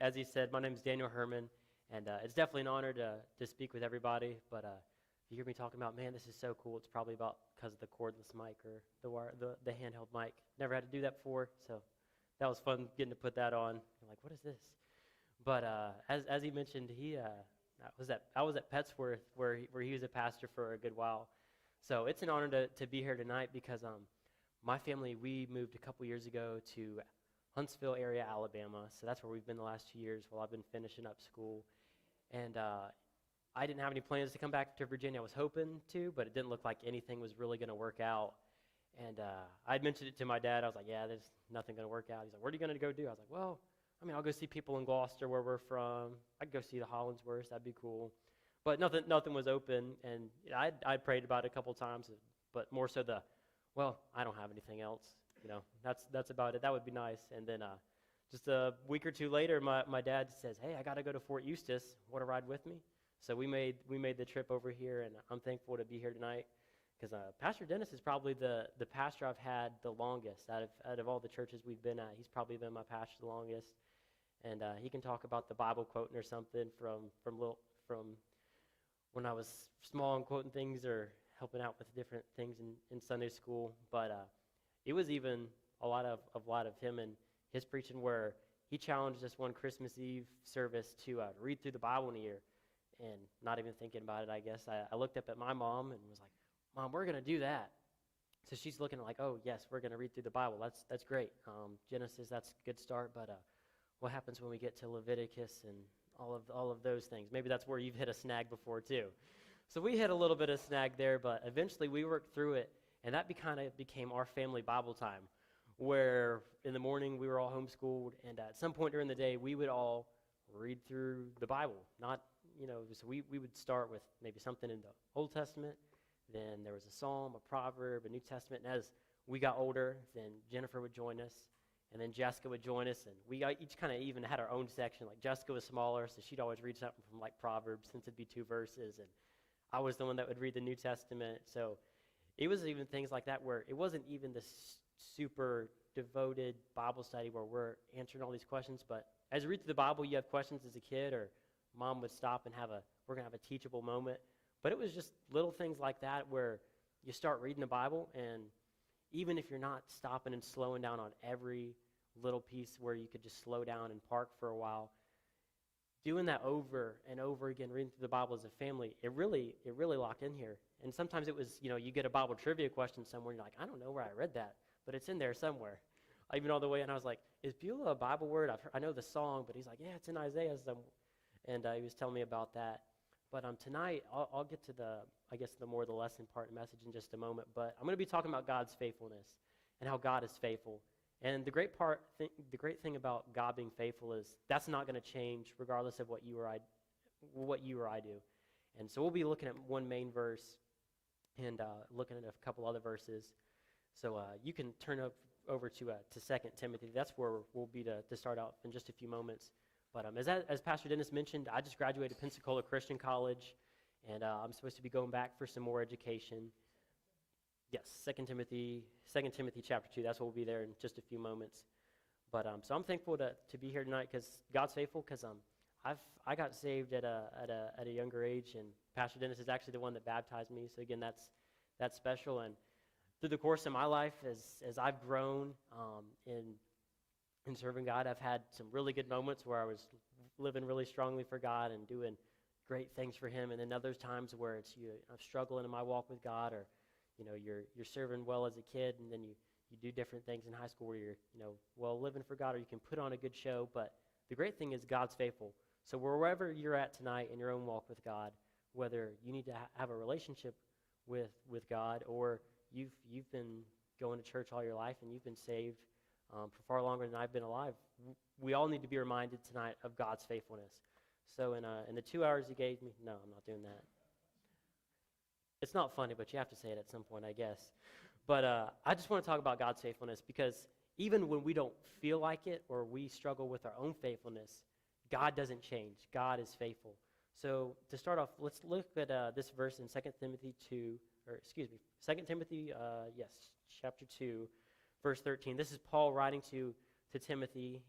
as he said, my name is Daniel Herman, and it's definitely an honor to speak with everybody. But if you hear me talking about, man, this is so cool, it's probably about because of the cordless mic or the handheld mic. Never had to do that before, so that was fun getting to put that on. I'm like, what is this? But as he mentioned, I was at Petsworth where he was a pastor for a good while. So it's an honor to be here tonight because my family, we moved a couple years ago to Huntsville area, Alabama. So that's where we've been the last 2 years while I've been finishing up school. And I didn't have any plans to come back to Virginia. I was hoping to, but it didn't look like anything was really going to work out. And I'd mentioned it to my dad. I was like, yeah, there's nothing going to work out. He's like, what are you going to go do? I was like, well, I mean, I'll go see people in Gloucester where we're from. I'd go see the Hollingsworths. That'd be cool. But nothing was open. And I prayed about it a couple times, but more so well, I don't have anything else. That's about it. That would be nice. And then just a week or two later, my dad says, hey, I got to go to Fort Eustis. Want to ride with me? So we made the trip over here, and I'm thankful to be here tonight because Pastor Dennis is probably the pastor I've had the longest out of all the churches we've been at. He's probably been my pastor the longest, and he can talk about the Bible quoting or something from when I was small and quoting things or helping out with different things in Sunday school. But it was even a lot of him and his preaching where he challenged us one Christmas Eve service to read through the Bible in a year. And not even thinking about it, I guess, I looked up at my mom and was like, Mom, we're going to do that. So she's looking like, oh, yes, we're going to read through the Bible. That's great. Genesis, that's a good start. But what happens when we get to Leviticus and all of those things? Maybe that's where you've hit a snag before, too. So we hit a little bit of snag there, but eventually we worked through it. And that kind of became our family Bible time, where in the morning we were all homeschooled. And at some point during the day, we would all read through the Bible. So we would start with maybe something in the Old Testament. Then there was a psalm, a proverb, a New Testament. And as we got older, then Jennifer would join us, and then Jessica would join us. And we each kind of even had our own section. Like Jessica was smaller, so she'd always read something from like Proverbs, since it'd be 2 verses. And I was the one that would read the New Testament. So it was even things like that where it wasn't even this super devoted Bible study where we're answering all these questions. But as you read through the Bible, you have questions as a kid, or Mom would stop and we're going to have a teachable moment. But it was just little things like that where you start reading the Bible, and even if you're not stopping and slowing down on every little piece where you could just slow down and park for a while, doing that over and over again, reading through the Bible as a family, it really locked in here. And sometimes it was, you get a Bible trivia question somewhere, and you're like, I don't know where I read that, but it's in there somewhere. Even all the way, and I was like, is Beulah a Bible word? I know the song, but he's like, yeah, it's in Isaiah somewhere. And he was telling me about that. But tonight, I'll get to the more the lesson part of the message in just a moment. But I'm going to be talking about God's faithfulness and how God is faithful. And the great thing about God being faithful is that's not going to change regardless of what you or I do. And so we'll be looking at one main verse and looking at a couple other verses. So you can turn over to 2 Timothy. That's where we'll be to start out in just a few moments. But as Pastor Dennis mentioned, I just graduated Pensacola Christian College, and I'm supposed to be going back for some more education. Yes, 2 Timothy chapter 2. That's what we'll be there in just a few moments. But so I'm thankful to be here tonight because God's faithful. Because I got saved at a younger age, and Pastor Dennis is actually the one that baptized me. So again, that's special. And through the course of my life, as I've grown in serving God, I've had some really good moments where I was living really strongly for God and doing great things for Him, and then other times where I'm struggling in my walk with God, or you're serving well as a kid, and then you do different things in high school where you're living for God, or you can put on a good show. But the great thing is God's faithful. So wherever you're at tonight in your own walk with God, whether you need to have a relationship with God, or you've been going to church all your life and you've been saved for far longer than I've been alive, we all need to be reminded tonight of God's faithfulness. So in the 2 hours He gave me, no, I'm not doing that. It's not funny, but you have to say it at some point, I guess. But I just want to talk about God's faithfulness because even when we don't feel like it or we struggle with our own faithfulness, God doesn't change. God is faithful. So to start off, let's look at this verse in 2 Timothy 2, chapter 2, verse 13. This is Paul writing to Timothy.